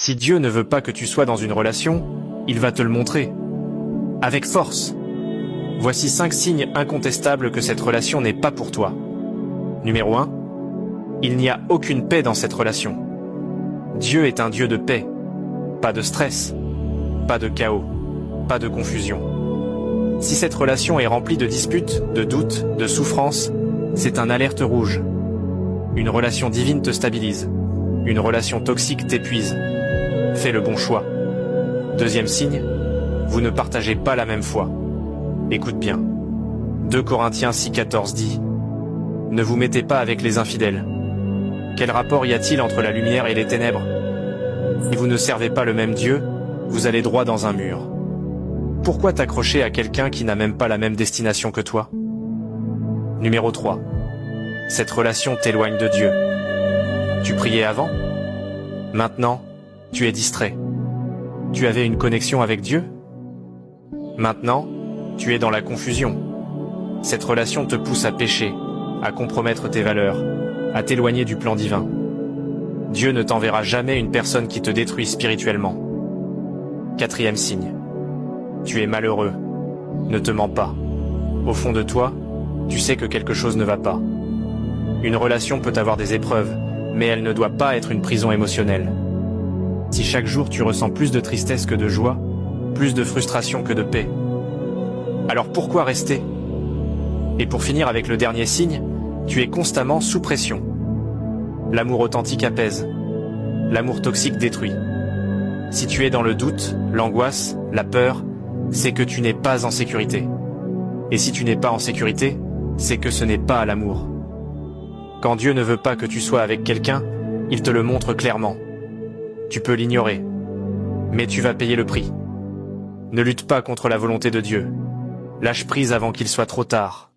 Si Dieu ne veut pas que tu sois dans une relation, il va te le montrer. Avec force. Voici 5 signes incontestables que cette relation n'est pas pour toi. Numéro 1. Il n'y a aucune paix dans cette relation. Dieu est un Dieu de paix. Pas de stress. Pas de chaos. Pas de confusion. Si cette relation est remplie de disputes, de doutes, de souffrances, c'est un alerte rouge. Une relation divine te stabilise. Une relation toxique t'épuise. Fais le bon choix. Deuxième signe, vous ne partagez pas la même foi. Écoute bien. 2 Corinthiens 6,14 dit « Ne vous mettez pas avec les infidèles. Quel rapport y a-t-il entre la lumière et les ténèbres? Si vous ne servez pas le même Dieu, vous allez droit dans un mur. Pourquoi t'accrocher à quelqu'un qui n'a même pas la même destination que toi? Numéro 3. Cette relation t'éloigne de Dieu. Tu priais avant? Maintenant, tu es distrait. Tu avais une connexion avec Dieu? Maintenant, tu es dans la confusion. Cette relation te pousse à pécher, à compromettre tes valeurs, à t'éloigner du plan divin. Dieu ne t'enverra jamais une personne qui te détruit spirituellement. 4e signe. Tu es malheureux. Ne te mens pas. Au fond de toi, tu sais que quelque chose ne va pas. Une relation peut avoir des épreuves, mais elle ne doit pas être une prison émotionnelle. Si chaque jour tu ressens plus de tristesse que de joie, plus de frustration que de paix, alors pourquoi rester? Et pour finir avec le dernier signe, tu es constamment sous pression. L'amour authentique apaise. L'amour toxique détruit. Si tu es dans le doute, l'angoisse, la peur, c'est que tu n'es pas en sécurité. Et si tu n'es pas en sécurité, c'est que ce n'est pas l'amour. Quand Dieu ne veut pas que tu sois avec quelqu'un, il te le montre clairement. Tu peux l'ignorer, mais tu vas payer le prix. Ne lutte pas contre la volonté de Dieu. Lâche prise avant qu'il soit trop tard.